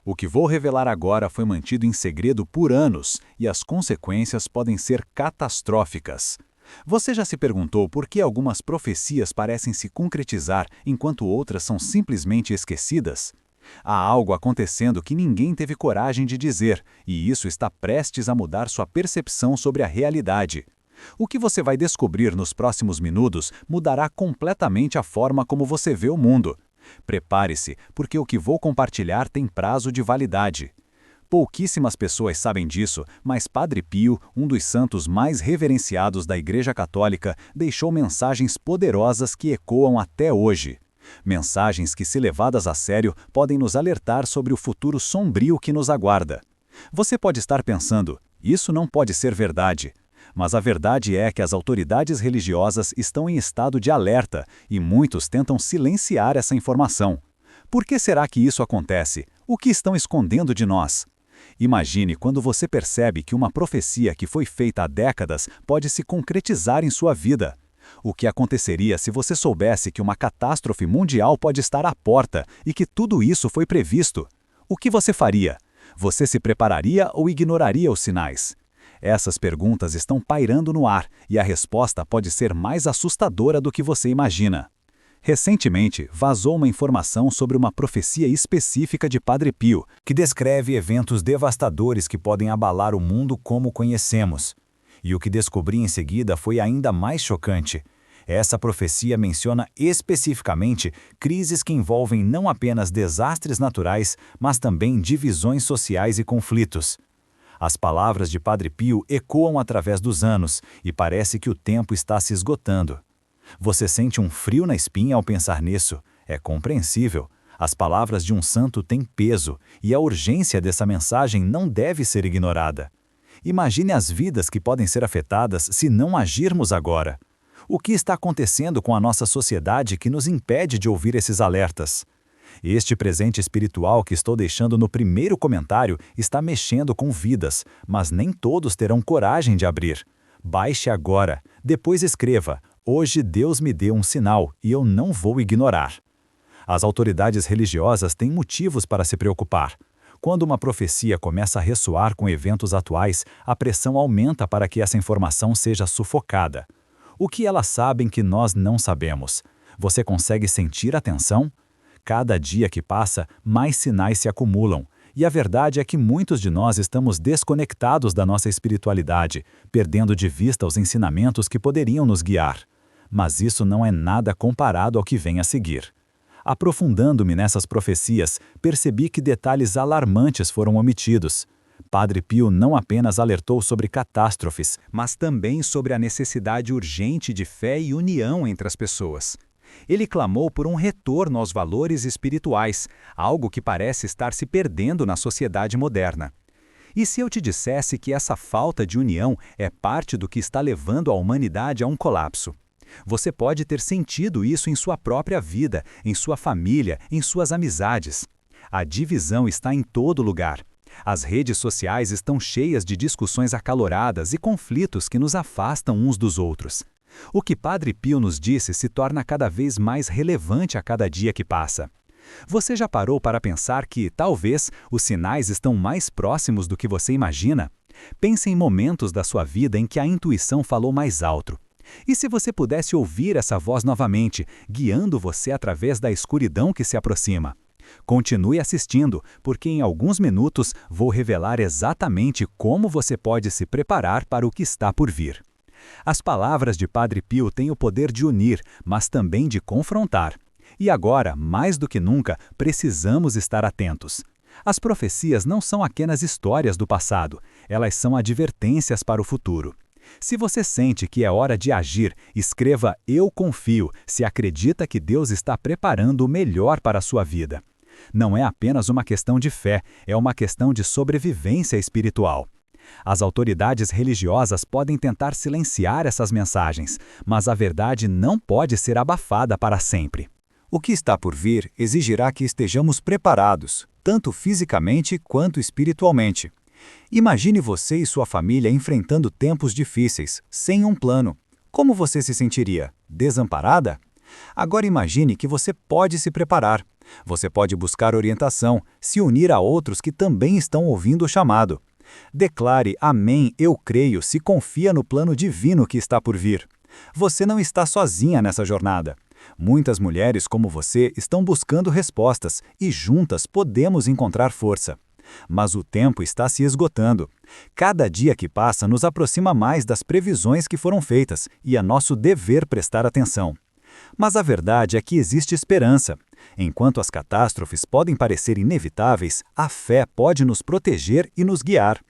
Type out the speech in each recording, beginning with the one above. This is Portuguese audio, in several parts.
O que vou revelar agora foi mantido em segredo por anos e as consequências podem ser catastróficas. Você já se perguntou por que algumas profecias parecem se concretizar enquanto outras são simplesmente esquecidas? Há algo acontecendo que ninguém teve coragem de dizer, e isso está prestes a mudar sua percepção sobre a realidade. O que você vai descobrir nos próximos minutos mudará completamente a forma como você vê o mundo. Prepare-se, porque o que vou compartilhar tem prazo de validade. Pouquíssimas pessoas sabem disso, mas Padre Pio, um dos santos mais reverenciados da Igreja Católica, deixou mensagens poderosas que ecoam até hoje. Mensagens que, se levadas a sério, podem nos alertar sobre o futuro sombrio que nos aguarda. Você pode estar pensando, isso não pode ser verdade. Mas a verdade é que as autoridades religiosas estão em estado de alerta e muitos tentam silenciar essa informação. Por que será que isso acontece? O que estão escondendo de nós? Imagine quando você percebe que uma profecia que foi feita há décadas pode se concretizar em sua vida. O que aconteceria se você soubesse que uma catástrofe mundial pode estar à porta e que tudo isso foi previsto? O que você faria? Você se prepararia ou ignoraria os sinais? Essas perguntas estão pairando no ar e a resposta pode ser mais assustadora do que você imagina. Recentemente, vazou uma informação sobre uma profecia específica de Padre Pio, que descreve eventos devastadores que podem abalar o mundo como o conhecemos. E o que descobri em seguida foi ainda mais chocante. Essa profecia menciona especificamente crises que envolvem não apenas desastres naturais, mas também divisões sociais e conflitos. As palavras de Padre Pio ecoam através dos anos e parece que o tempo está se esgotando. Você sente um frio na espinha ao pensar nisso? É compreensível. As palavras de um santo têm peso e a urgência dessa mensagem não deve ser ignorada. Imagine as vidas que podem ser afetadas se não agirmos agora. O que está acontecendo com a nossa sociedade que nos impede de ouvir esses alertas? Este presente espiritual que estou deixando no primeiro comentário está mexendo com vidas, mas nem todos terão coragem de abrir. Baixe agora, depois escreva: hoje Deus me deu um sinal e eu não vou ignorar. As autoridades religiosas têm motivos para se preocupar. Quando uma profecia começa a ressoar com eventos atuais, a pressão aumenta para que essa informação seja sufocada. O que elas sabem que nós não sabemos? Você consegue sentir a tensão? Cada dia que passa, mais sinais se acumulam. E a verdade é que muitos de nós estamos desconectados da nossa espiritualidade, perdendo de vista os ensinamentos que poderiam nos guiar. Mas isso não é nada comparado ao que vem a seguir. Aprofundando-me nessas profecias, percebi que detalhes alarmantes foram omitidos. Padre Pio não apenas alertou sobre catástrofes, mas também sobre a necessidade urgente de fé e união entre as pessoas. Ele clamou por um retorno aos valores espirituais, algo que parece estar se perdendo na sociedade moderna. E se eu te dissesse que essa falta de união é parte do que está levando a humanidade a um colapso? Você pode ter sentido isso em sua própria vida, em sua família, em suas amizades. A divisão está em todo lugar. As redes sociais estão cheias de discussões acaloradas e conflitos que nos afastam uns dos outros. O que Padre Pio nos disse se torna cada vez mais relevante a cada dia que passa. Você já parou para pensar que, talvez, os sinais estão mais próximos do que você imagina? Pense em momentos da sua vida em que a intuição falou mais alto. E se você pudesse ouvir essa voz novamente, guiando você através da escuridão que se aproxima? Continue assistindo, porque em alguns minutos vou revelar exatamente como você pode se preparar para o que está por vir. As palavras de Padre Pio têm o poder de unir, mas também de confrontar. E agora, mais do que nunca, precisamos estar atentos. As profecias não são apenas histórias do passado, elas são advertências para o futuro. Se você sente que é hora de agir, escreva "Eu confio" se acredita que Deus está preparando o melhor para a sua vida. Não é apenas uma questão de fé, é uma questão de sobrevivência espiritual. As autoridades religiosas podem tentar silenciar essas mensagens, mas a verdade não pode ser abafada para sempre. O que está por vir exigirá que estejamos preparados, tanto fisicamente quanto espiritualmente. Imagine você e sua família enfrentando tempos difíceis, sem um plano. Como você se sentiria? Desamparada? Agora imagine que você pode se preparar. Você pode buscar orientação, se unir a outros que também estão ouvindo o chamado. Declare "Amém, eu creio" se confia no plano divino que está por vir. Você não está sozinha nessa jornada. Muitas mulheres como você estão buscando respostas e juntas podemos encontrar força. Mas o tempo está se esgotando. Cada dia que passa nos aproxima mais das previsões que foram feitas e é nosso dever prestar atenção. Mas a verdade é que existe esperança. Enquanto as catástrofes podem parecer inevitáveis, a fé pode nos proteger e nos guiar.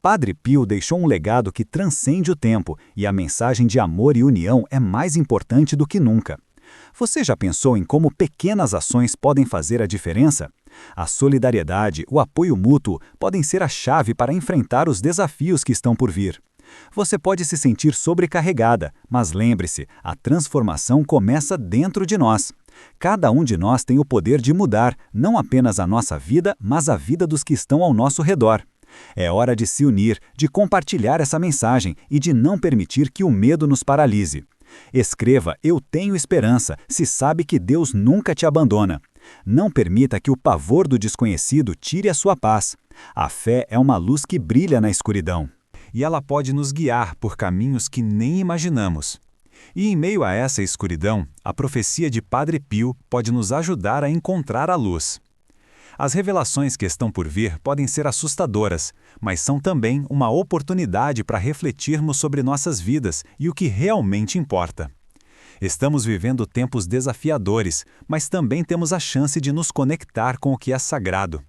Padre Pio deixou um legado que transcende o tempo e a mensagem de amor e união é mais importante do que nunca. Você já pensou em como pequenas ações podem fazer a diferença? A solidariedade, o apoio mútuo podem ser a chave para enfrentar os desafios que estão por vir. Você pode se sentir sobrecarregada, mas lembre-se, a transformação começa dentro de nós. Cada um de nós tem o poder de mudar, não apenas a nossa vida, mas a vida dos que estão ao nosso redor. É hora de se unir, de compartilhar essa mensagem e de não permitir que o medo nos paralise. Escreva "Eu tenho esperança", se sabe que Deus nunca te abandona. Não permita que o pavor do desconhecido tire a sua paz. A fé é uma luz que brilha na escuridão. E ela pode nos guiar por caminhos que nem imaginamos. E em meio a essa escuridão, a profecia de Padre Pio pode nos ajudar a encontrar a luz. As revelações que estão por vir podem ser assustadoras, mas são também uma oportunidade para refletirmos sobre nossas vidas e o que realmente importa. Estamos vivendo tempos desafiadores, mas também temos a chance de nos conectar com o que é sagrado.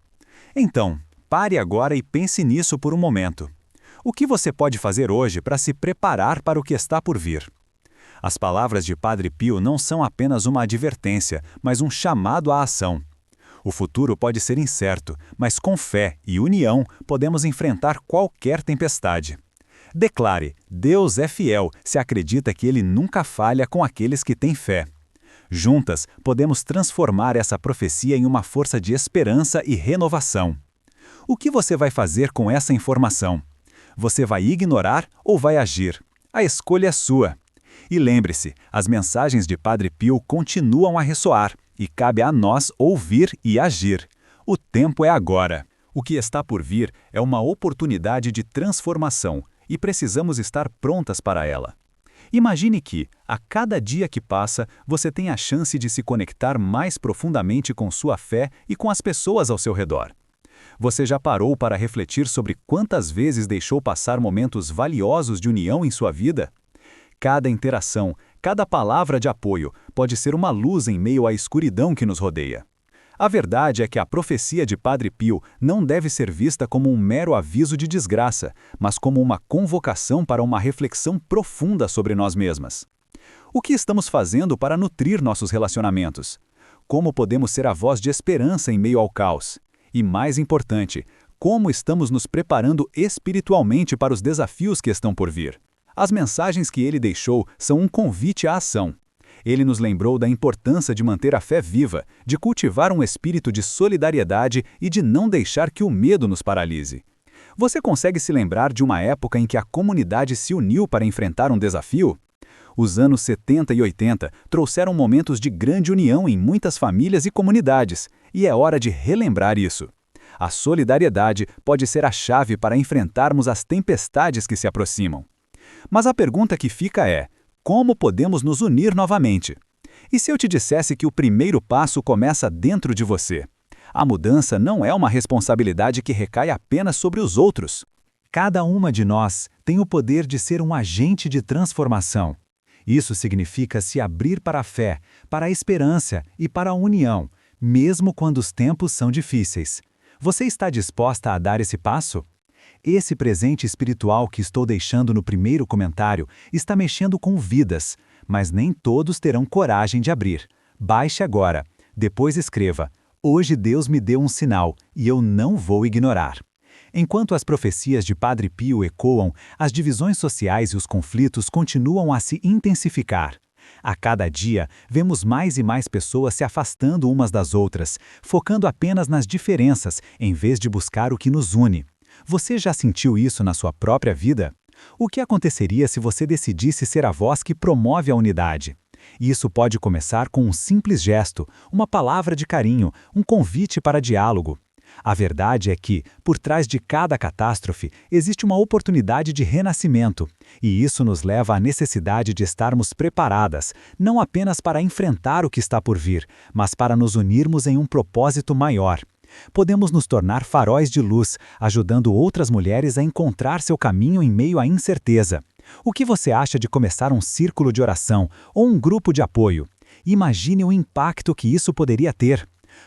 Então, pare agora e pense nisso por um momento. O que você pode fazer hoje para se preparar para o que está por vir? As palavras de Padre Pio não são apenas uma advertência, mas um chamado à ação. O futuro pode ser incerto, mas com fé e união podemos enfrentar qualquer tempestade. Declare: Deus é fiel se acredita que Ele nunca falha com aqueles que têm fé. Juntas, podemos transformar essa profecia em uma força de esperança e renovação. O que você vai fazer com essa informação? Você vai ignorar ou vai agir? A escolha é sua. E lembre-se, as mensagens de Padre Pio continuam a ressoar, e cabe a nós ouvir e agir. O tempo é agora. O que está por vir é uma oportunidade de transformação, e precisamos estar prontas para ela. Imagine que, a cada dia que passa, você tem a chance de se conectar mais profundamente com sua fé e com as pessoas ao seu redor. Você já parou para refletir sobre quantas vezes deixou passar momentos valiosos de união em sua vida? Cada interação, cada palavra de apoio pode ser uma luz em meio à escuridão que nos rodeia. A verdade é que a profecia de Padre Pio não deve ser vista como um mero aviso de desgraça, mas como uma convocação para uma reflexão profunda sobre nós mesmas. O que estamos fazendo para nutrir nossos relacionamentos? Como podemos ser a voz de esperança em meio ao caos? E mais importante, como estamos nos preparando espiritualmente para os desafios que estão por vir? As mensagens que ele deixou são um convite à ação. Ele nos lembrou da importância de manter a fé viva, de cultivar um espírito de solidariedade e de não deixar que o medo nos paralise. Você consegue se lembrar de uma época em que a comunidade se uniu para enfrentar um desafio? Os anos 70 e 80 trouxeram momentos de grande união em muitas famílias e comunidades, e é hora de relembrar isso. A solidariedade pode ser a chave para enfrentarmos as tempestades que se aproximam. Mas a pergunta que fica é: como podemos nos unir novamente? E se eu te dissesse que o primeiro passo começa dentro de você? A mudança não é uma responsabilidade que recai apenas sobre os outros. Cada uma de nós tem o poder de ser um agente de transformação. Isso significa se abrir para a fé, para a esperança e para a união, mesmo quando os tempos são difíceis. Você está disposta a dar esse passo? Esse presente espiritual que estou deixando no primeiro comentário está mexendo com vidas, mas nem todos terão coragem de abrir. Baixe agora, depois escreva: Hoje Deus me deu um sinal e eu não vou ignorar. Enquanto as profecias de Padre Pio ecoam, as divisões sociais e os conflitos continuam a se intensificar. A cada dia, vemos mais e mais pessoas se afastando umas das outras, focando apenas nas diferenças, em vez de buscar o que nos une. Você já sentiu isso na sua própria vida? O que aconteceria se você decidisse ser a voz que promove a unidade? E isso pode começar com um simples gesto, uma palavra de carinho, um convite para diálogo. A verdade é que, por trás de cada catástrofe, existe uma oportunidade de renascimento, e isso nos leva à necessidade de estarmos preparadas, não apenas para enfrentar o que está por vir, mas para nos unirmos em um propósito maior. Podemos nos tornar faróis de luz, ajudando outras mulheres a encontrar seu caminho em meio à incerteza. O que você acha de começar um círculo de oração ou um grupo de apoio? Imagine o impacto que isso poderia ter.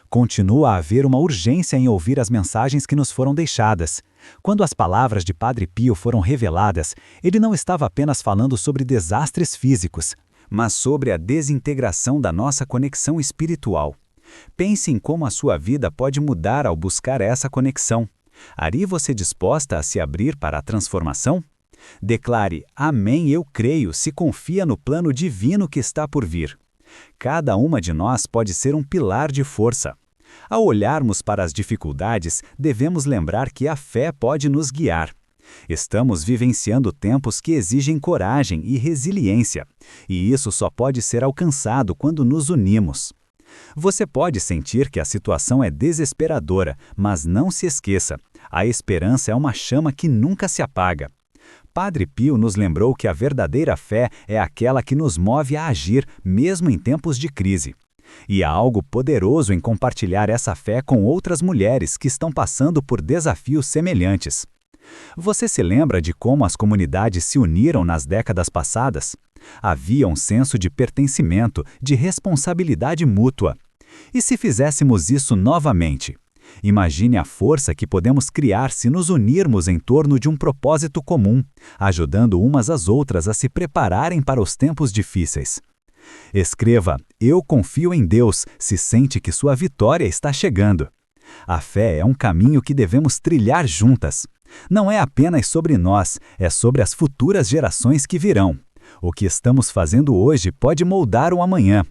Continua a haver uma urgência em ouvir as mensagens que nos foram deixadas. Quando as palavras de Padre Pio foram reveladas, ele não estava apenas falando sobre desastres físicos, mas sobre a desintegração da nossa conexão espiritual. Pense em como a sua vida pode mudar ao buscar essa conexão. Aria você disposta a se abrir para a transformação? Declare, amém, eu creio, se confia no plano divino que está por vir. Cada uma de nós pode ser um pilar de força. Ao olharmos para as dificuldades, devemos lembrar que a fé pode nos guiar. Estamos vivenciando tempos que exigem coragem e resiliência, e isso só pode ser alcançado quando nos unimos. Você pode sentir que a situação é desesperadora, mas não se esqueça, a esperança é uma chama que nunca se apaga. Padre Pio nos lembrou que a verdadeira fé é aquela que nos move a agir, mesmo em tempos de crise. E há algo poderoso em compartilhar essa fé com outras mulheres que estão passando por desafios semelhantes. Você se lembra de como as comunidades se uniram nas décadas passadas? Havia um senso de pertencimento, de responsabilidade mútua. E se fizéssemos isso novamente? Imagine a força que podemos criar se nos unirmos em torno de um propósito comum, ajudando umas às outras a se prepararem para os tempos difíceis. Escreva, eu confio em Deus, se sente que sua vitória está chegando. A fé é um caminho que devemos trilhar juntas. Não é apenas sobre nós, é sobre as futuras gerações que virão. O que estamos fazendo hoje pode moldar o amanhã.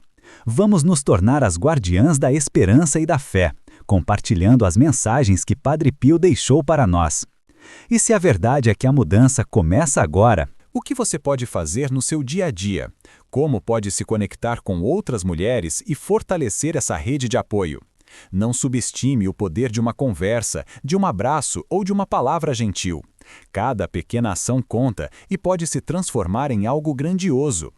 Vamos nos tornar as guardiãs da esperança e da fé, compartilhando as mensagens que Padre Pio deixou para nós. E se a verdade é que a mudança começa agora, o que você pode fazer no seu dia a dia? Como pode se conectar com outras mulheres e fortalecer essa rede de apoio? Não subestime o poder de uma conversa, de um abraço ou de uma palavra gentil. Cada pequena ação conta e pode se transformar em algo grandioso.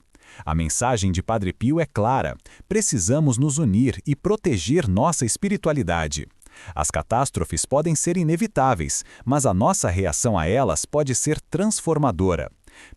A mensagem de Padre Pio é clara: precisamos nos unir e proteger nossa espiritualidade. As catástrofes podem ser inevitáveis, mas a nossa reação a elas pode ser transformadora.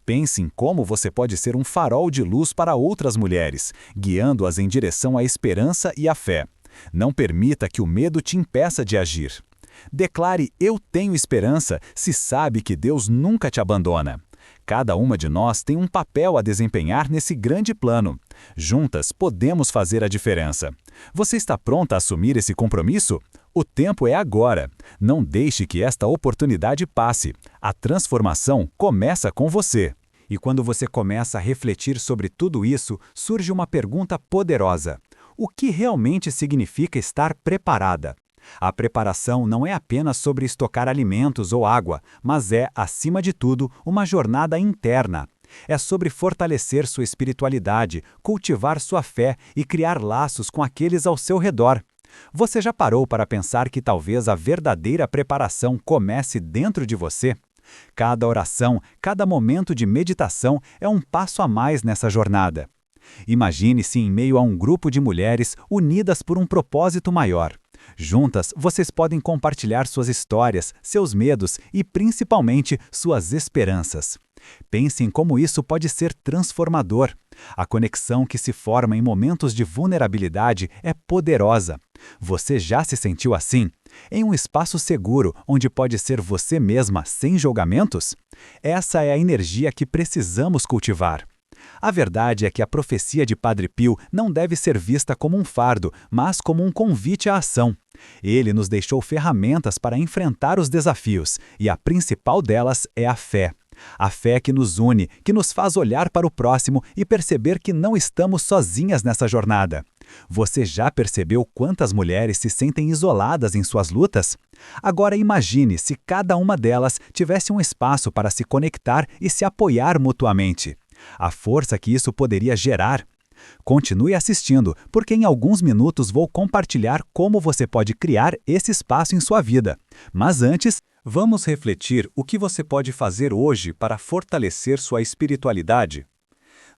Pense em como você pode ser um farol de luz para outras mulheres, guiando-as em direção à esperança e à fé. Não permita que o medo te impeça de agir. Declare, eu tenho esperança, se sabe que Deus nunca te abandona. Cada uma de nós tem um papel a desempenhar nesse grande plano. Juntas, podemos fazer a diferença. Você está pronta a assumir esse compromisso? O tempo é agora. Não deixe que esta oportunidade passe. A transformação começa com você. E quando você começa a refletir sobre tudo isso, surge uma pergunta poderosa. O que realmente significa estar preparada? A preparação não é apenas sobre estocar alimentos ou água, mas é, acima de tudo, uma jornada interna. É sobre fortalecer sua espiritualidade, cultivar sua fé e criar laços com aqueles ao seu redor. Você já parou para pensar que talvez a verdadeira preparação comece dentro de você? Cada oração, cada momento de meditação é um passo a mais nessa jornada. Imagine-se em meio a um grupo de mulheres unidas por um propósito maior. Juntas, vocês podem compartilhar suas histórias, seus medos e, principalmente, suas esperanças. Pense em como isso pode ser transformador. A conexão que se forma em momentos de vulnerabilidade é poderosa. Você já se sentiu assim? Em um espaço seguro, onde pode ser você mesma sem julgamentos? Essa é a energia que precisamos cultivar. A verdade é que a profecia de Padre Pio não deve ser vista como um fardo, mas como um convite à ação. Ele nos deixou ferramentas para enfrentar os desafios, e a principal delas é a fé. A fé que nos une, que nos faz olhar para o próximo e perceber que não estamos sozinhas nessa jornada. Você já percebeu quantas mulheres se sentem isoladas em suas lutas? Agora imagine se cada uma delas tivesse um espaço para se conectar e se apoiar mutuamente. A força que isso poderia gerar. Continue assistindo, porque em alguns minutos vou compartilhar como você pode criar esse espaço em sua vida. Mas antes, vamos refletir o que você pode fazer hoje para fortalecer sua espiritualidade.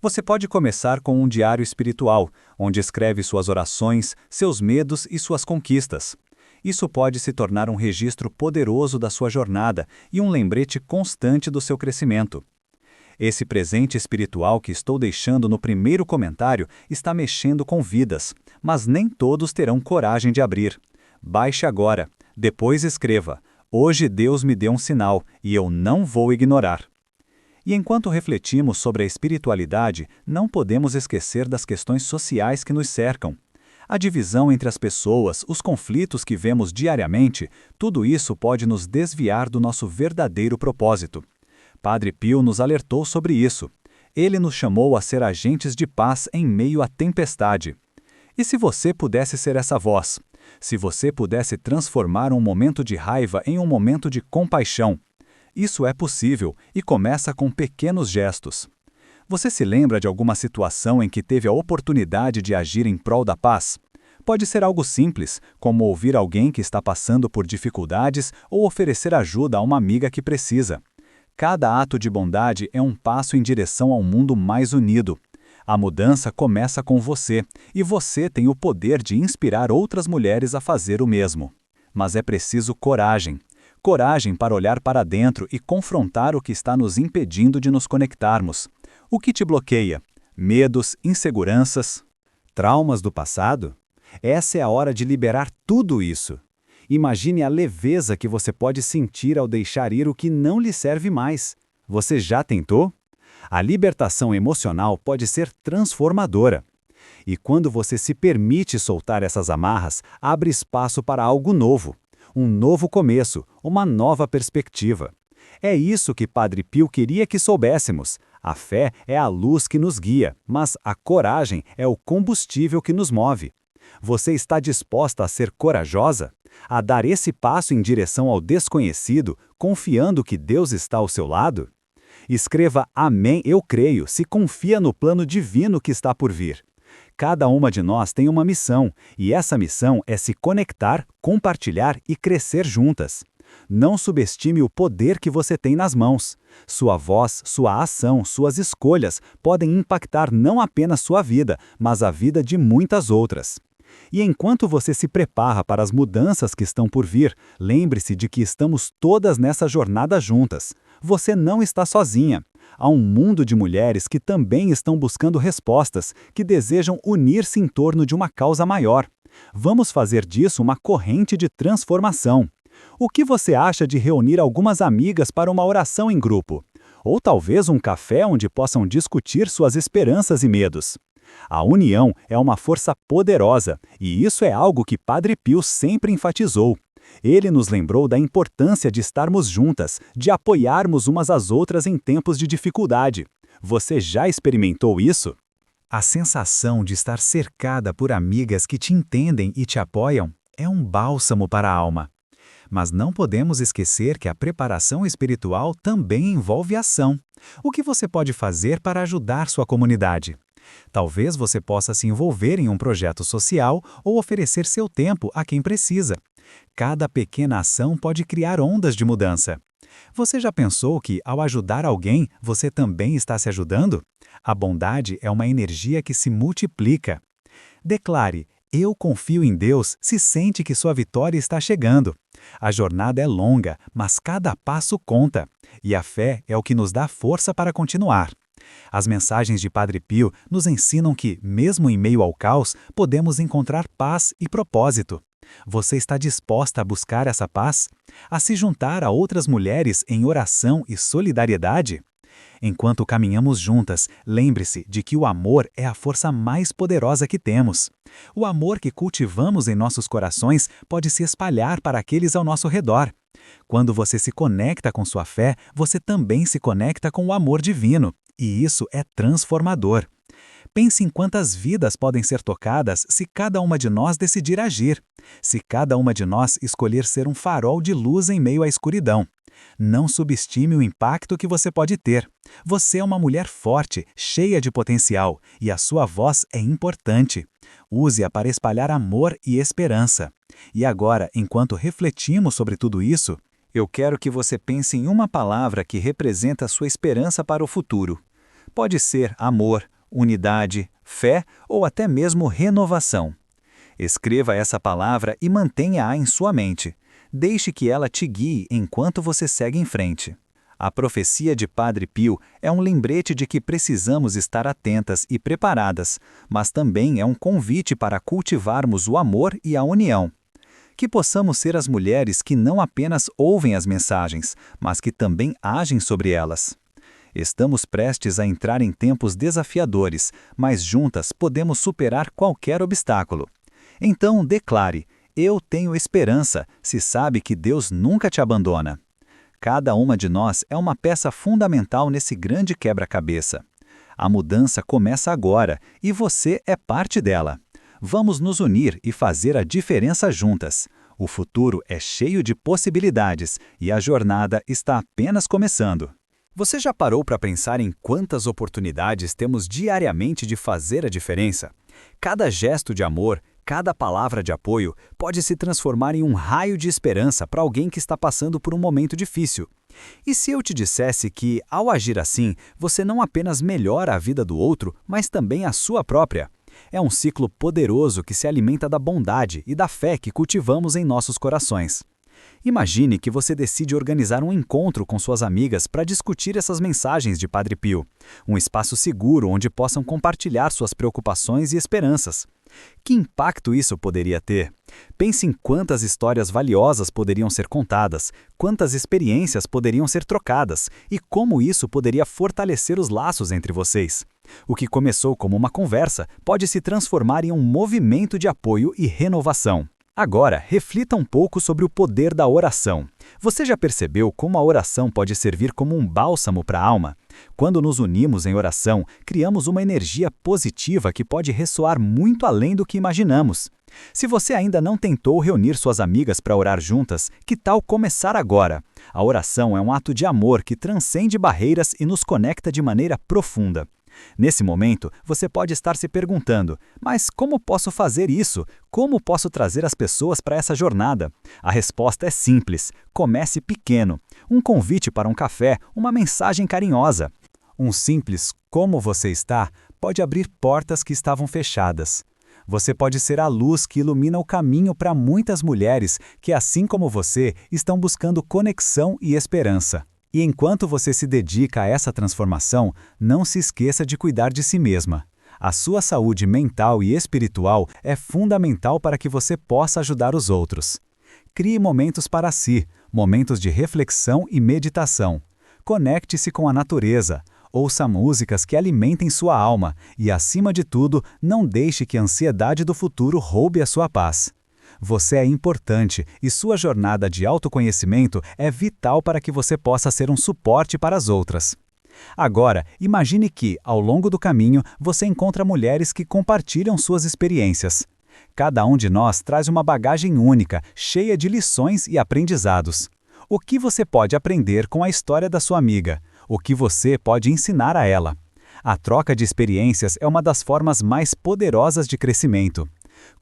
Você pode começar com um diário espiritual, onde escreve suas orações, seus medos e suas conquistas. Isso pode se tornar um registro poderoso da sua jornada e um lembrete constante do seu crescimento. Esse presente espiritual que estou deixando no primeiro comentário está mexendo com vidas, mas nem todos terão coragem de abrir. Baixe agora, depois escreva: "Hoje Deus me deu um sinal e eu não vou ignorar." E enquanto refletimos sobre a espiritualidade, não podemos esquecer das questões sociais que nos cercam. A divisão entre as pessoas, os conflitos que vemos diariamente, tudo isso pode nos desviar do nosso verdadeiro propósito. Padre Pio nos alertou sobre isso. Ele nos chamou a ser agentes de paz em meio à tempestade. E se você pudesse ser essa voz? Se você pudesse transformar um momento de raiva em um momento de compaixão? Isso é possível e começa com pequenos gestos. Você se lembra de alguma situação em que teve a oportunidade de agir em prol da paz? Pode ser algo simples, como ouvir alguém que está passando por dificuldades ou oferecer ajuda a uma amiga que precisa. Cada ato de bondade é um passo em direção a um mundo mais unido. A mudança começa com você, e você tem o poder de inspirar outras mulheres a fazer o mesmo. Mas é preciso coragem. Coragem para olhar para dentro e confrontar o que está nos impedindo de nos conectarmos. O que te bloqueia? Medos, inseguranças, traumas do passado? Essa é a hora de liberar tudo isso. Imagine a leveza que você pode sentir ao deixar ir o que não lhe serve mais. Você já tentou? A libertação emocional pode ser transformadora. E quando você se permite soltar essas amarras, abre espaço para algo novo. Um novo começo, uma nova perspectiva. É isso que Padre Pio queria que soubéssemos. A fé é a luz que nos guia, mas a coragem é o combustível que nos move. Você está disposta a ser corajosa? A dar esse passo em direção ao desconhecido, confiando que Deus está ao seu lado? Escreva "Amém, eu creio", se confia no plano divino que está por vir. Cada uma de nós tem uma missão, e essa missão é se conectar, compartilhar e crescer juntas. Não subestime o poder que você tem nas mãos. Sua voz, sua ação, suas escolhas podem impactar não apenas sua vida, mas a vida de muitas outras. E enquanto você se prepara para as mudanças que estão por vir, lembre-se de que estamos todas nessa jornada juntas. Você não está sozinha. Há um mundo de mulheres que também estão buscando respostas, que desejam unir-se em torno de uma causa maior. Vamos fazer disso uma corrente de transformação. O que você acha de reunir algumas amigas para uma oração em grupo? Ou talvez um café onde possam discutir suas esperanças e medos? A união é uma força poderosa, e isso é algo que Padre Pio sempre enfatizou. Ele nos lembrou da importância de estarmos juntas, de apoiarmos umas às outras em tempos de dificuldade. Você já experimentou isso? A sensação de estar cercada por amigas que te entendem e te apoiam é um bálsamo para a alma. Mas não podemos esquecer que a preparação espiritual também envolve ação. O que você pode fazer para ajudar sua comunidade? Talvez você possa se envolver em um projeto social ou oferecer seu tempo a quem precisa. Cada pequena ação pode criar ondas de mudança. Você já pensou que, ao ajudar alguém, você também está se ajudando? A bondade é uma energia que se multiplica. Declare: "Eu confio em Deus", se sente que sua vitória está chegando. A jornada é longa, mas cada passo conta. E a fé é o que nos dá força para continuar. As mensagens de Padre Pio nos ensinam que, mesmo em meio ao caos, podemos encontrar paz e propósito. Você está disposta a buscar essa paz? A se juntar a outras mulheres em oração e solidariedade? Enquanto caminhamos juntas, lembre-se de que o amor é a força mais poderosa que temos. O amor que cultivamos em nossos corações pode se espalhar para aqueles ao nosso redor. Quando você se conecta com sua fé, você também se conecta com o amor divino, e isso é transformador. Pense em quantas vidas podem ser tocadas se cada uma de nós decidir agir, se cada uma de nós escolher ser um farol de luz em meio à escuridão. Não subestime o impacto que você pode ter. Você é uma mulher forte, cheia de potencial, e a sua voz é importante. Use-a para espalhar amor e esperança. E agora, enquanto refletimos sobre tudo isso, eu quero que você pense em uma palavra que representa a sua esperança para o futuro. Pode ser amor, unidade, fé ou até mesmo renovação. Escreva essa palavra e mantenha-a em sua mente. Deixe que ela te guie enquanto você segue em frente. A profecia de Padre Pio é um lembrete de que precisamos estar atentas e preparadas, mas também é um convite para cultivarmos o amor e a união. Que possamos ser as mulheres que não apenas ouvem as mensagens, mas que também agem sobre elas. Estamos prestes a entrar em tempos desafiadores, mas juntas podemos superar qualquer obstáculo. Então declare: eu tenho esperança, se sabe que Deus nunca te abandona. Cada uma de nós é uma peça fundamental nesse grande quebra-cabeça. A mudança começa agora e você é parte dela. Vamos nos unir e fazer a diferença juntas. O futuro é cheio de possibilidades e a jornada está apenas começando. Você já parou para pensar em quantas oportunidades temos diariamente de fazer a diferença? Cada gesto de amor, cada palavra de apoio pode se transformar em um raio de esperança para alguém que está passando por um momento difícil. E se eu te dissesse que, ao agir assim, você não apenas melhora a vida do outro, mas também a sua própria? É um ciclo poderoso que se alimenta da bondade e da fé que cultivamos em nossos corações. Imagine que você decide organizar um encontro com suas amigas para discutir essas mensagens de Padre Pio. Um espaço seguro onde possam compartilhar suas preocupações e esperanças. Que impacto isso poderia ter? Pense em quantas histórias valiosas poderiam ser contadas, quantas experiências poderiam ser trocadas e como isso poderia fortalecer os laços entre vocês. O que começou como uma conversa pode se transformar em um movimento de apoio e renovação. Agora, reflita um pouco sobre o poder da oração. Você já percebeu como a oração pode servir como um bálsamo para a alma? Quando nos unimos em oração, criamos uma energia positiva que pode ressoar muito além do que imaginamos. Se você ainda não tentou reunir suas amigas para orar juntas, que tal começar agora? A oração é um ato de amor que transcende barreiras e nos conecta de maneira profunda. Nesse momento, você pode estar se perguntando: mas como posso fazer isso? Como posso trazer as pessoas para essa jornada? A resposta é simples: comece pequeno. Um convite para um café, uma mensagem carinhosa. Um simples "como você está" pode abrir portas que estavam fechadas. Você pode ser a luz que ilumina o caminho para muitas mulheres que, assim como você, estão buscando conexão e esperança. E enquanto você se dedica a essa transformação, não se esqueça de cuidar de si mesma. A sua saúde mental e espiritual é fundamental para que você possa ajudar os outros. Crie momentos para si, momentos de reflexão e meditação. Conecte-se com a natureza, ouça músicas que alimentem sua alma e, acima de tudo, não deixe que a ansiedade do futuro roube a sua paz. Você é importante e sua jornada de autoconhecimento é vital para que você possa ser um suporte para as outras. Agora, imagine que, ao longo do caminho, você encontra mulheres que compartilham suas experiências. Cada um de nós traz uma bagagem única, cheia de lições e aprendizados. O que você pode aprender com a história da sua amiga? O que você pode ensinar a ela? A troca de experiências é uma das formas mais poderosas de crescimento.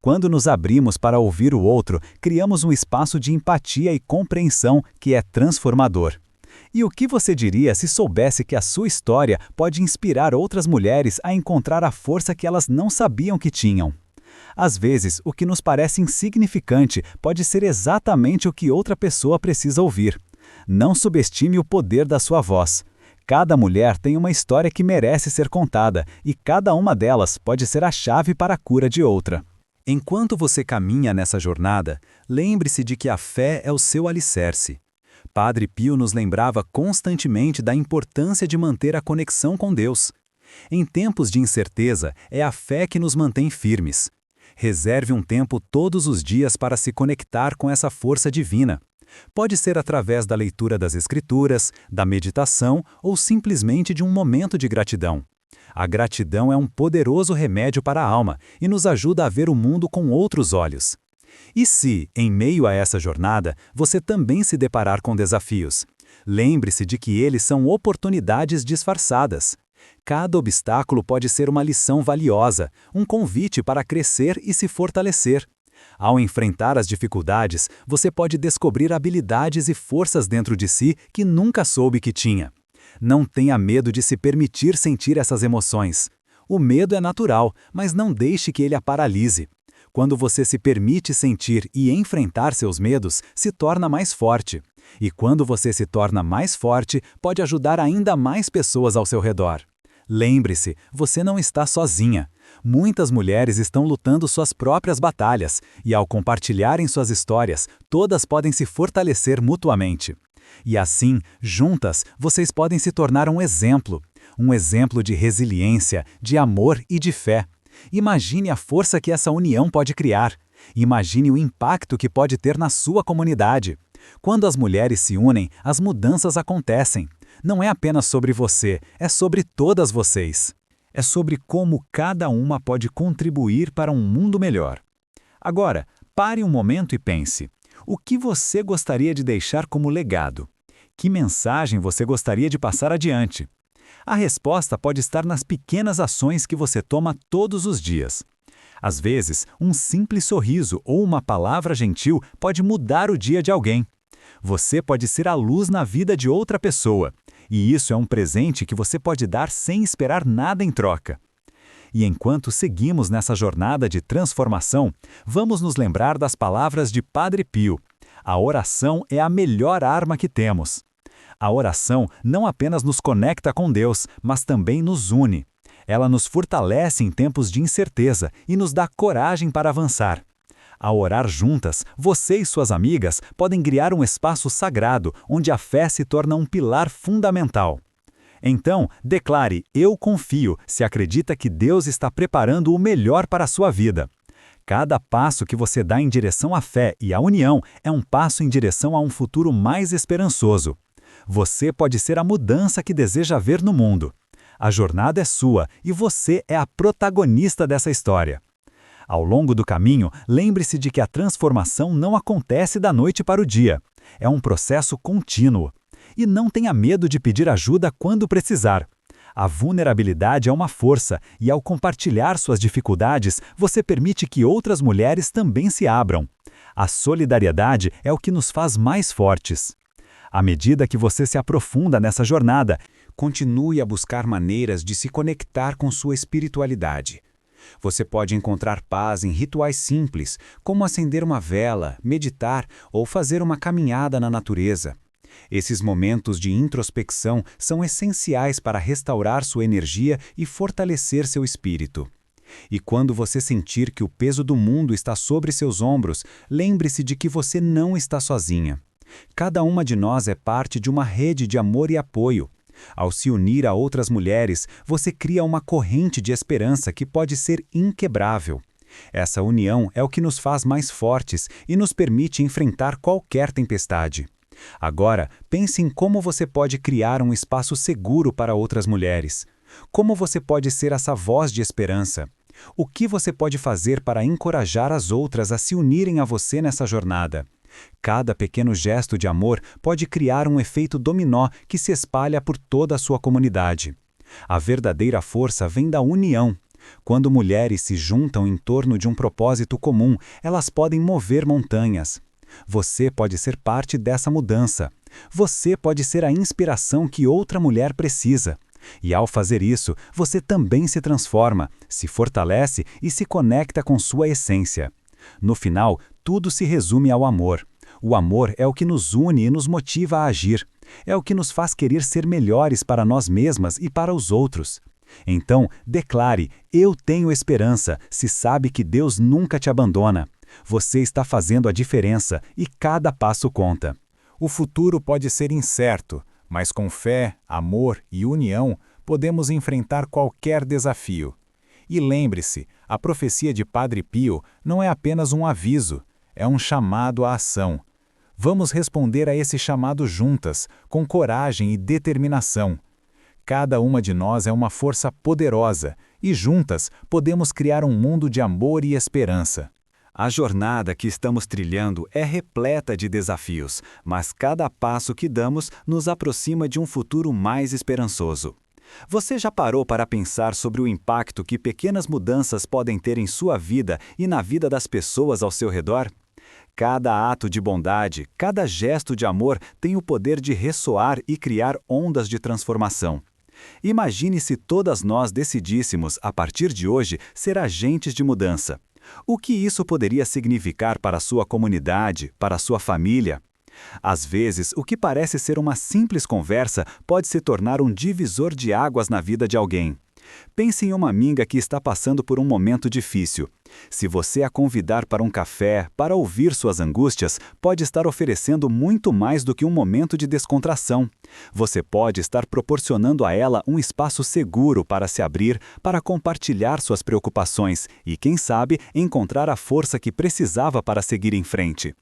Quando nos abrimos para ouvir o outro, criamos um espaço de empatia e compreensão que é transformador. E o que você diria se soubesse que a sua história pode inspirar outras mulheres a encontrar a força que elas não sabiam que tinham? Às vezes, o que nos parece insignificante pode ser exatamente o que outra pessoa precisa ouvir. Não subestime o poder da sua voz. Cada mulher tem uma história que merece ser contada, e cada uma delas pode ser a chave para a cura de outra. Enquanto você caminha nessa jornada, lembre-se de que a fé é o seu alicerce. Padre Pio nos lembrava constantemente da importância de manter a conexão com Deus. Em tempos de incerteza, é a fé que nos mantém firmes. Reserve um tempo todos os dias para se conectar com essa força divina. Pode ser através da leitura das Escrituras, da meditação ou simplesmente de um momento de gratidão. A gratidão é um poderoso remédio para a alma e nos ajuda a ver o mundo com outros olhos. E se, em meio a essa jornada, você também se deparar com desafios? Lembre-se de que eles são oportunidades disfarçadas. Cada obstáculo pode ser uma lição valiosa, um convite para crescer e se fortalecer. Ao enfrentar as dificuldades, você pode descobrir habilidades e forças dentro de si que nunca soube que tinha. Não tenha medo de se permitir sentir essas emoções. O medo é natural, mas não deixe que ele a paralise. Quando você se permite sentir e enfrentar seus medos, se torna mais forte. E quando você se torna mais forte, pode ajudar ainda mais pessoas ao seu redor. Lembre-se, você não está sozinha. Muitas mulheres estão lutando suas próprias batalhas, e ao compartilharem suas histórias, todas podem se fortalecer mutuamente. E assim, juntas, vocês podem se tornar um exemplo de resiliência, de amor e de fé. Imagine a força que essa união pode criar. Imagine o impacto que pode ter na sua comunidade. Quando as mulheres se unem, as mudanças acontecem. Não é apenas sobre você, é sobre todas vocês. É sobre como cada uma pode contribuir para um mundo melhor. Agora, pare um momento e pense: o que você gostaria de deixar como legado? Que mensagem você gostaria de passar adiante? A resposta pode estar nas pequenas ações que você toma todos os dias. Às vezes, um simples sorriso ou uma palavra gentil pode mudar o dia de alguém. Você pode ser a luz na vida de outra pessoa, e isso é um presente que você pode dar sem esperar nada em troca. E enquanto seguimos nessa jornada de transformação, vamos nos lembrar das palavras de Padre Pio: a oração é a melhor arma que temos. A oração não apenas nos conecta com Deus, mas também nos une. Ela nos fortalece em tempos de incerteza e nos dá coragem para avançar. Ao orar juntas, você e suas amigas podem criar um espaço sagrado onde a fé se torna um pilar fundamental. Então, declare "Eu confio" se acredita que Deus está preparando o melhor para a sua vida. Cada passo que você dá em direção à fé e à união é um passo em direção a um futuro mais esperançoso. Você pode ser a mudança que deseja ver no mundo. A jornada é sua e você é a protagonista dessa história. Ao longo do caminho, lembre-se de que a transformação não acontece da noite para o dia. É um processo contínuo. E não tenha medo de pedir ajuda quando precisar. A vulnerabilidade é uma força e, ao compartilhar suas dificuldades, você permite que outras mulheres também se abram. A solidariedade é o que nos faz mais fortes. À medida que você se aprofunda nessa jornada, continue a buscar maneiras de se conectar com sua espiritualidade. Você pode encontrar paz em rituais simples, como acender uma vela, meditar ou fazer uma caminhada na natureza. Esses momentos de introspecção são essenciais para restaurar sua energia e fortalecer seu espírito. E quando você sentir que o peso do mundo está sobre seus ombros, lembre-se de que você não está sozinha. Cada uma de nós é parte de uma rede de amor e apoio. Ao se unir a outras mulheres, você cria uma corrente de esperança que pode ser inquebrável. Essa união é o que nos faz mais fortes e nos permite enfrentar qualquer tempestade. Agora, pense em como você pode criar um espaço seguro para outras mulheres. Como você pode ser essa voz de esperança? O que você pode fazer para encorajar as outras a se unirem a você nessa jornada? Cada pequeno gesto de amor pode criar um efeito dominó que se espalha por toda a sua comunidade. A verdadeira força vem da união. Quando mulheres se juntam em torno de um propósito comum, elas podem mover montanhas. Você pode ser parte dessa mudança. Você pode ser a inspiração que outra mulher precisa. E ao fazer isso, você também se transforma, se fortalece e se conecta com sua essência. No final, tudo se resume ao amor. O amor é o que nos une e nos motiva a agir. É o que nos faz querer ser melhores para nós mesmas e para os outros. Então, declare: "Eu tenho esperança", se sabe que Deus nunca te abandona. Você está fazendo a diferença e cada passo conta. O futuro pode ser incerto, mas com fé, amor e união, podemos enfrentar qualquer desafio. E lembre-se, a profecia de Padre Pio não é apenas um aviso, é um chamado à ação. Vamos responder a esse chamado juntas, com coragem e determinação. Cada uma de nós é uma força poderosa e juntas podemos criar um mundo de amor e esperança. A jornada que estamos trilhando é repleta de desafios, mas cada passo que damos nos aproxima de um futuro mais esperançoso. Você já parou para pensar sobre o impacto que pequenas mudanças podem ter em sua vida e na vida das pessoas ao seu redor? Cada ato de bondade, cada gesto de amor tem o poder de ressoar e criar ondas de transformação. Imagine se todas nós decidíssemos, a partir de hoje, ser agentes de mudança. O que isso poderia significar para a sua comunidade, para a sua família? Às vezes, o que parece ser uma simples conversa pode se tornar um divisor de águas na vida de alguém. Pense em uma amiga que está passando por um momento difícil. Se você a convidar para um café, para ouvir suas angústias, pode estar oferecendo muito mais do que um momento de descontração. Você pode estar proporcionando a ela um espaço seguro para se abrir, para compartilhar suas preocupações e, quem sabe, encontrar a força que precisava para seguir em frente.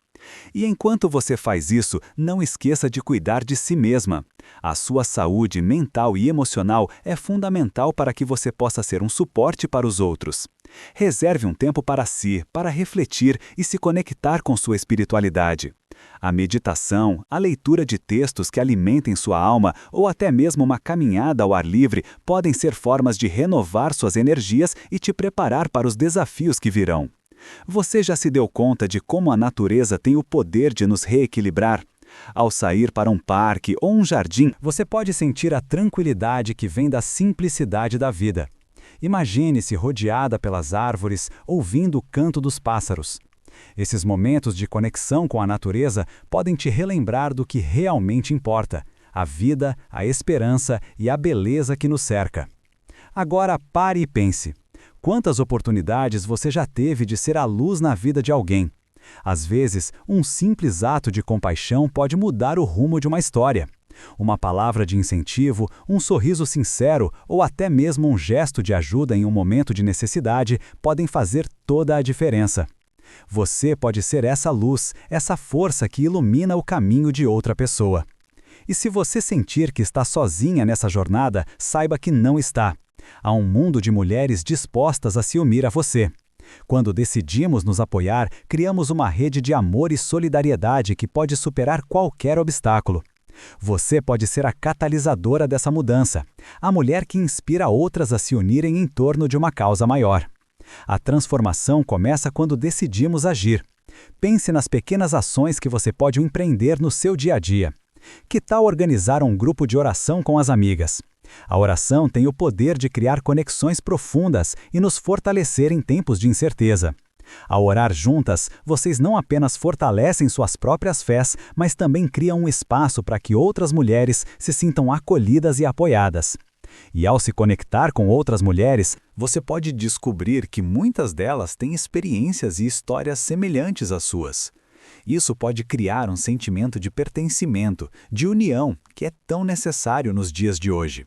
E enquanto você faz isso, não esqueça de cuidar de si mesma. A sua saúde mental e emocional é fundamental para que você possa ser um suporte para os outros. Reserve um tempo para si, para refletir e se conectar com sua espiritualidade. A meditação, a leitura de textos que alimentem sua alma ou até mesmo uma caminhada ao ar livre podem ser formas de renovar suas energias e te preparar para os desafios que virão. Você já se deu conta de como a natureza tem o poder de nos reequilibrar? Ao sair para um parque ou um jardim, você pode sentir a tranquilidade que vem da simplicidade da vida. Imagine-se rodeada pelas árvores, ouvindo o canto dos pássaros. Esses momentos de conexão com a natureza podem te relembrar do que realmente importa: a vida, a esperança e a beleza que nos cerca. Agora pare e pense. Quantas oportunidades você já teve de ser a luz na vida de alguém? Às vezes, um simples ato de compaixão pode mudar o rumo de uma história. Uma palavra de incentivo, um sorriso sincero ou até mesmo um gesto de ajuda em um momento de necessidade podem fazer toda a diferença. Você pode ser essa luz, essa força que ilumina o caminho de outra pessoa. E se você sentir que está sozinha nessa jornada, saiba que não está. Há um mundo de mulheres dispostas a se unir a você. Quando decidimos nos apoiar, criamos uma rede de amor e solidariedade que pode superar qualquer obstáculo. Você pode ser a catalisadora dessa mudança, a mulher que inspira outras a se unirem em torno de uma causa maior. A transformação começa quando decidimos agir. Pense nas pequenas ações que você pode empreender no seu dia a dia. Que tal organizar um grupo de oração com as amigas? A oração tem o poder de criar conexões profundas e nos fortalecer em tempos de incerteza. Ao orar juntas, vocês não apenas fortalecem suas próprias fés, mas também criam um espaço para que outras mulheres se sintam acolhidas e apoiadas. E ao se conectar com outras mulheres, você pode descobrir que muitas delas têm experiências e histórias semelhantes às suas. Isso pode criar um sentimento de pertencimento, de união, que é tão necessário nos dias de hoje.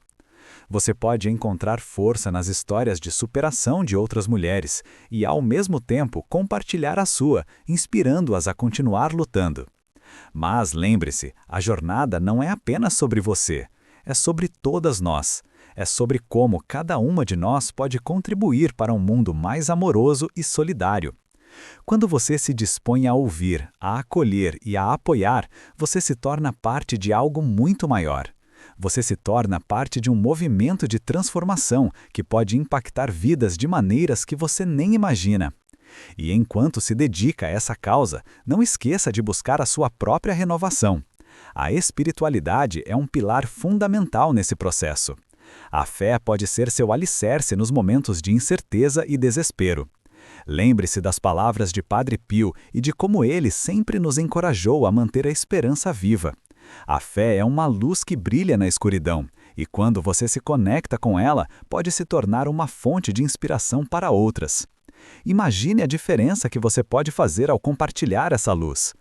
Você pode encontrar força nas histórias de superação de outras mulheres e, ao mesmo tempo, compartilhar a sua, inspirando-as a continuar lutando. Mas lembre-se, a jornada não é apenas sobre você, é sobre todas nós. É sobre como cada uma de nós pode contribuir para um mundo mais amoroso e solidário. Quando você se dispõe a ouvir, a acolher e a apoiar, você se torna parte de algo muito maior. Você se torna parte de um movimento de transformação que pode impactar vidas de maneiras que você nem imagina. E enquanto se dedica a essa causa, não esqueça de buscar a sua própria renovação. A espiritualidade é um pilar fundamental nesse processo. A fé pode ser seu alicerce nos momentos de incerteza e desespero. Lembre-se das palavras de Padre Pio e de como ele sempre nos encorajou a manter a esperança viva. A fé é uma luz que brilha na escuridão, e quando você se conecta com ela, pode se tornar uma fonte de inspiração para outras. Imagine a diferença que você pode fazer ao compartilhar essa luz.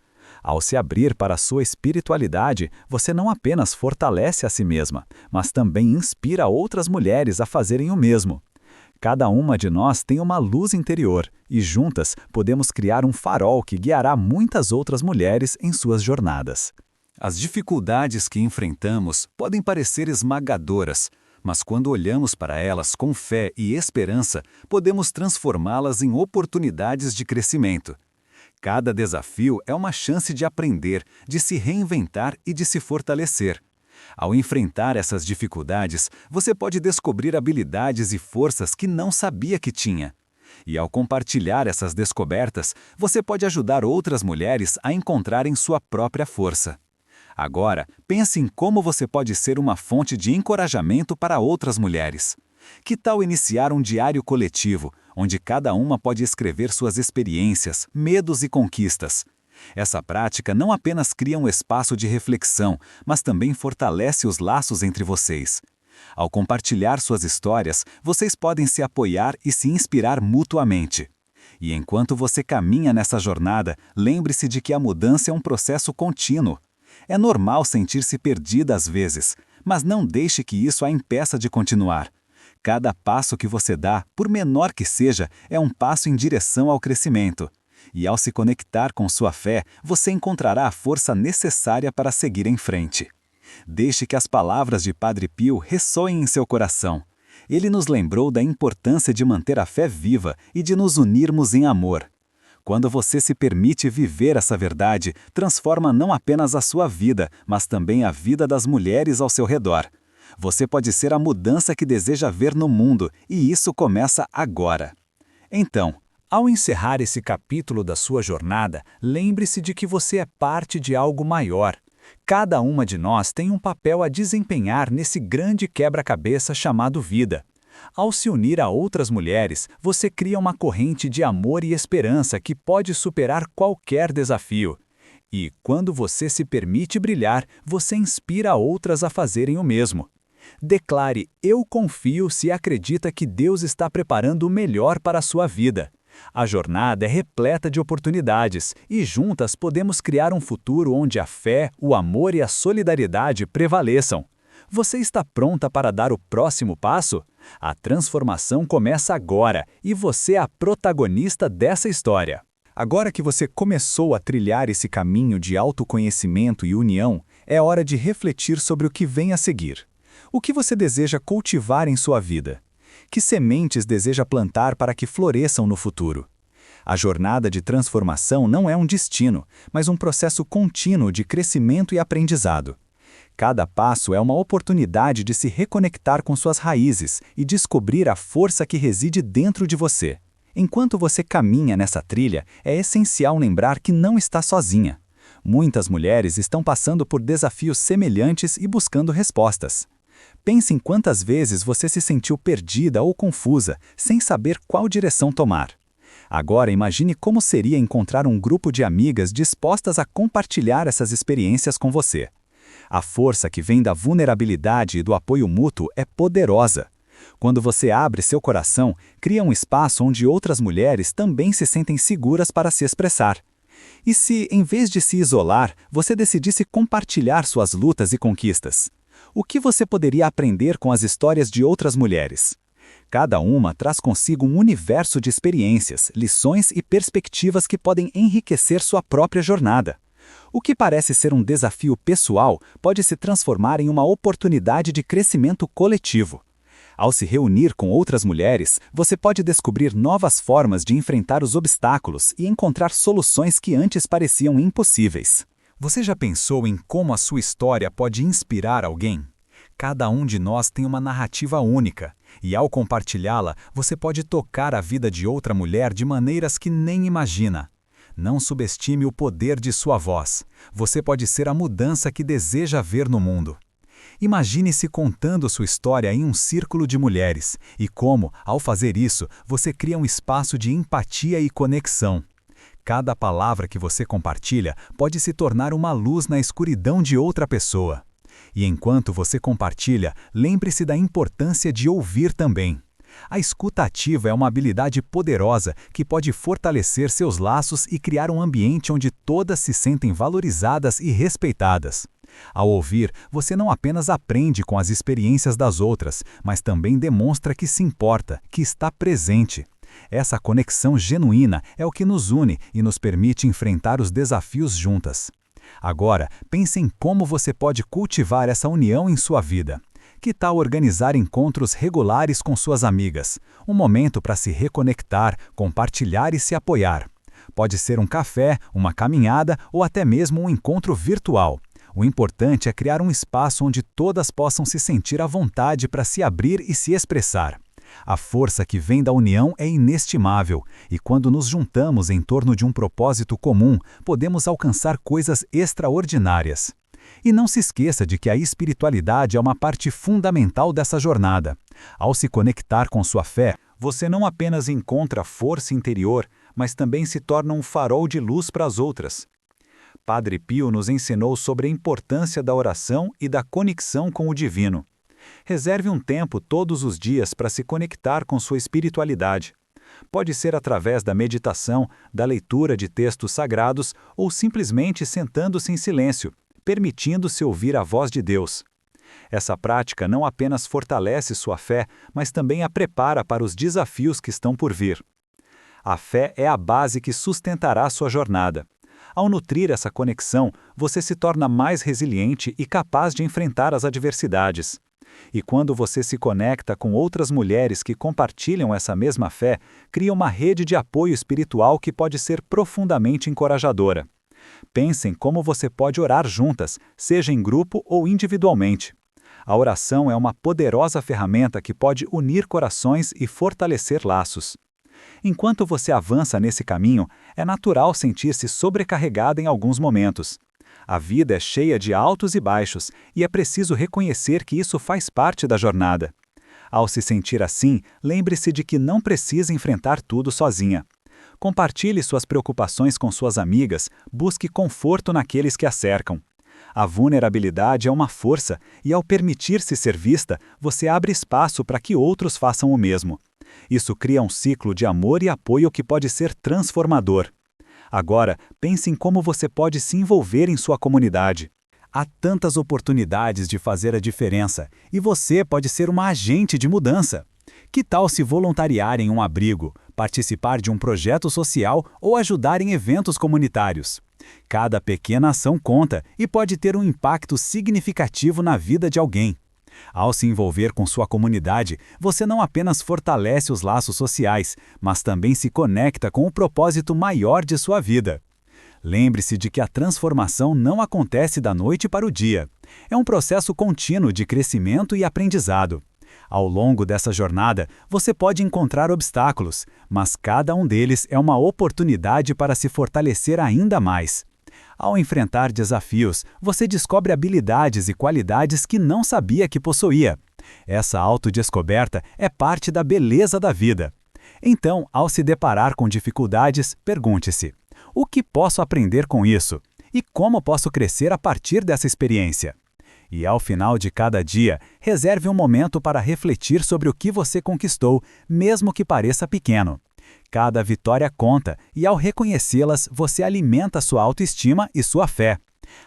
Ao se abrir para a sua espiritualidade, você não apenas fortalece a si mesma, mas também inspira outras mulheres a fazerem o mesmo. Cada uma de nós tem uma luz interior, e juntas podemos criar um farol que guiará muitas outras mulheres em suas jornadas. As dificuldades que enfrentamos podem parecer esmagadoras, Mas quando olhamos para elas com fé e esperança, podemos transformá-las em oportunidades de crescimento. Cada desafio é uma chance de aprender, de se reinventar e de se fortalecer. Ao enfrentar essas dificuldades, você pode descobrir habilidades e forças que não sabia que tinha. E ao compartilhar essas descobertas, você pode ajudar outras mulheres a encontrarem sua própria força. Agora, pense em como você pode ser uma fonte de encorajamento para outras mulheres. Que tal iniciar um diário coletivo, onde cada uma pode escrever suas experiências, medos e conquistas? Essa prática não apenas cria um espaço de reflexão, mas também fortalece os laços entre vocês. Ao compartilhar suas histórias, vocês podem se apoiar e se inspirar mutuamente. E enquanto você caminha nessa jornada, lembre-se de que a mudança é um processo contínuo. É normal sentir-se perdida às vezes, mas não deixe que isso a impeça de continuar. Cada passo que você dá, por menor que seja, é um passo em direção ao crescimento. E ao se conectar com sua fé, você encontrará a força necessária para seguir em frente. Deixe que as palavras de Padre Pio ressoem em seu coração. Ele nos lembrou da importância de manter a fé viva e de nos unirmos em amor. Quando você se permite viver essa verdade, transforma não apenas a sua vida, mas também a vida das mulheres ao seu redor. Você pode ser a mudança que deseja ver no mundo, e isso começa agora. Então, ao encerrar esse capítulo da sua jornada, lembre-se de que você é parte de algo maior. Cada uma de nós tem um papel a desempenhar nesse grande quebra-cabeça chamado vida. Ao se unir a outras mulheres, você cria uma corrente de amor e esperança que pode superar qualquer desafio. E, quando você se permite brilhar, você inspira outras a fazerem o mesmo. Declare "Eu confio" se acredita que Deus está preparando o melhor para a sua vida. A jornada é repleta de oportunidades e juntas podemos criar um futuro onde a fé, o amor e a solidariedade prevaleçam. Você está pronta para dar o próximo passo? A transformação começa agora e você é a protagonista dessa história. Agora que você começou a trilhar esse caminho de autoconhecimento e união, é hora de refletir sobre o que vem a seguir. O que você deseja cultivar em sua vida? Que sementes deseja plantar para que floresçam no futuro? A jornada de transformação não é um destino, mas um processo contínuo de crescimento e aprendizado. Cada passo é uma oportunidade de se reconectar com suas raízes e descobrir a força que reside dentro de você. Enquanto você caminha nessa trilha, é essencial lembrar que não está sozinha. Muitas mulheres estão passando por desafios semelhantes e buscando respostas. Pense em quantas vezes você se sentiu perdida ou confusa, sem saber qual direção tomar. Agora imagine como seria encontrar um grupo de amigas dispostas a compartilhar essas experiências com você. A força que vem da vulnerabilidade e do apoio mútuo é poderosa. Quando você abre seu coração, cria um espaço onde outras mulheres também se sentem seguras para se expressar. E se, em vez de se isolar, você decidisse compartilhar suas lutas e conquistas? O que você poderia aprender com as histórias de outras mulheres? Cada uma traz consigo um universo de experiências, lições e perspectivas que podem enriquecer sua própria jornada. O que parece ser um desafio pessoal pode se transformar em uma oportunidade de crescimento coletivo. Ao se reunir com outras mulheres, você pode descobrir novas formas de enfrentar os obstáculos e encontrar soluções que antes pareciam impossíveis. Você já pensou em como a sua história pode inspirar alguém? Cada um de nós tem uma narrativa única, e ao compartilhá-la, você pode tocar a vida de outra mulher de maneiras que nem imagina. Não subestime o poder de sua voz. Você pode ser a mudança que deseja ver no mundo. Imagine-se contando sua história em um círculo de mulheres, e como, ao fazer isso, você cria um espaço de empatia e conexão. Cada palavra que você compartilha pode se tornar uma luz na escuridão de outra pessoa. E enquanto você compartilha, lembre-se da importância de ouvir também. A escuta ativa é uma habilidade poderosa que pode fortalecer seus laços e criar um ambiente onde todas se sentem valorizadas e respeitadas. Ao ouvir, você não apenas aprende com as experiências das outras, mas também demonstra que se importa, que está presente. Essa conexão genuína é o que nos une e nos permite enfrentar os desafios juntas. Agora, pense em como você pode cultivar essa união em sua vida. Que tal organizar encontros regulares com suas amigas? Um momento para se reconectar, compartilhar e se apoiar. Pode ser um café, uma caminhada ou até mesmo um encontro virtual. O importante é criar um espaço onde todas possam se sentir à vontade para se abrir e se expressar. A força que vem da união é inestimável, e quando nos juntamos em torno de um propósito comum, podemos alcançar coisas extraordinárias. E não se esqueça de que a espiritualidade é uma parte fundamental dessa jornada. Ao se conectar com sua fé, você não apenas encontra força interior, mas também se torna um farol de luz para as outras. Padre Pio nos ensinou sobre a importância da oração e da conexão com o divino. Reserve um tempo todos os dias para se conectar com sua espiritualidade. Pode ser através da meditação, da leitura de textos sagrados ou simplesmente sentando-se em silêncio, permitindo-se ouvir a voz de Deus. Essa prática não apenas fortalece sua fé, mas também a prepara para os desafios que estão por vir. A fé é a base que sustentará sua jornada. Ao nutrir essa conexão, você se torna mais resiliente e capaz de enfrentar as adversidades. E quando você se conecta com outras mulheres que compartilham essa mesma fé, cria uma rede de apoio espiritual que pode ser profundamente encorajadora. Pensem como você pode orar juntas, seja em grupo ou individualmente. A oração é uma poderosa ferramenta que pode unir corações e fortalecer laços. Enquanto você avança nesse caminho, é natural sentir-se sobrecarregada em alguns momentos. A vida é cheia de altos e baixos, e é preciso reconhecer que isso faz parte da jornada. Ao se sentir assim, lembre-se de que não precisa enfrentar tudo sozinha. Compartilhe suas preocupações com suas amigas, busque conforto naqueles que a cercam. A vulnerabilidade é uma força, e ao permitir-se ser vista, você abre espaço para que outros façam o mesmo. Isso cria um ciclo de amor e apoio que pode ser transformador. Agora, pense em como você pode se envolver em sua comunidade. Há tantas oportunidades de fazer a diferença, e você pode ser uma agente de mudança. Que tal se voluntariar em um abrigo, participar de um projeto social ou ajudar em eventos comunitários? Cada pequena ação conta e pode ter um impacto significativo na vida de alguém. Ao se envolver com sua comunidade, você não apenas fortalece os laços sociais, mas também se conecta com o propósito maior de sua vida. Lembre-se de que a transformação não acontece da noite para o dia. É um processo contínuo de crescimento e aprendizado. Ao longo dessa jornada, você pode encontrar obstáculos, mas cada um deles é uma oportunidade para se fortalecer ainda mais. Ao enfrentar desafios, você descobre habilidades e qualidades que não sabia que possuía. Essa autodescoberta é parte da beleza da vida. Então, ao se deparar com dificuldades, pergunte-se: o que posso aprender com isso? E como posso crescer a partir dessa experiência? E ao final de cada dia, reserve um momento para refletir sobre o que você conquistou, mesmo que pareça pequeno. Cada vitória conta, e ao reconhecê-las, você alimenta sua autoestima e sua fé.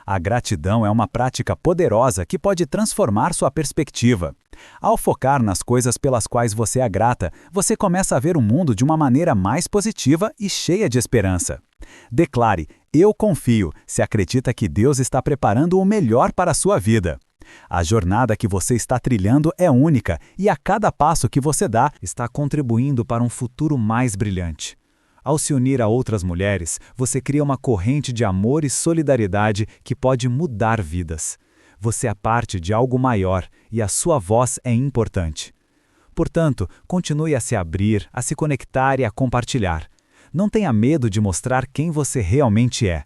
A gratidão é uma prática poderosa que pode transformar sua perspectiva. Ao focar nas coisas pelas quais você é grata, você começa a ver o mundo de uma maneira mais positiva e cheia de esperança. Declare: eu confio, se acredita que Deus está preparando o melhor para a sua vida. A jornada que você está trilhando é única e a cada passo que você dá está contribuindo para um futuro mais brilhante. Ao se unir a outras mulheres, você cria uma corrente de amor e solidariedade que pode mudar vidas. Você é parte de algo maior e a sua voz é importante. Portanto, continue a se abrir, a se conectar e a compartilhar. Não tenha medo de mostrar quem você realmente é.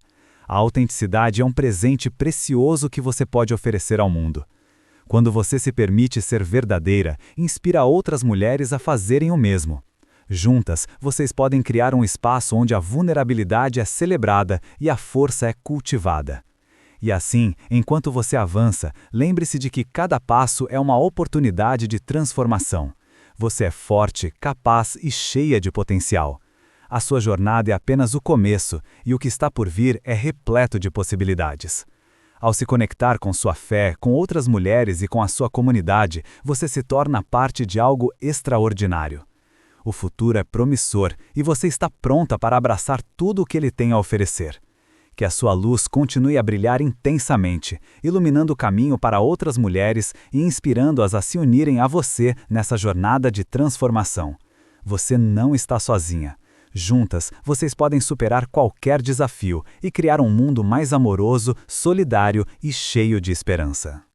A autenticidade é um presente precioso que você pode oferecer ao mundo. Quando você se permite ser verdadeira, inspira outras mulheres a fazerem o mesmo. Juntas, vocês podem criar um espaço onde a vulnerabilidade é celebrada e a força é cultivada. E assim, enquanto você avança, lembre-se de que cada passo é uma oportunidade de transformação. Você é forte, capaz e cheia de potencial. A sua jornada é apenas o começo, e o que está por vir é repleto de possibilidades. Ao se conectar com sua fé, com outras mulheres e com a sua comunidade, você se torna parte de algo extraordinário. O futuro é promissor e você está pronta para abraçar tudo o que ele tem a oferecer. Que a sua luz continue a brilhar intensamente, iluminando o caminho para outras mulheres e inspirando-as a se unirem a você nessa jornada de transformação. Você não está sozinha. Juntas, vocês podem superar qualquer desafio e criar um mundo mais amoroso, solidário e cheio de esperança.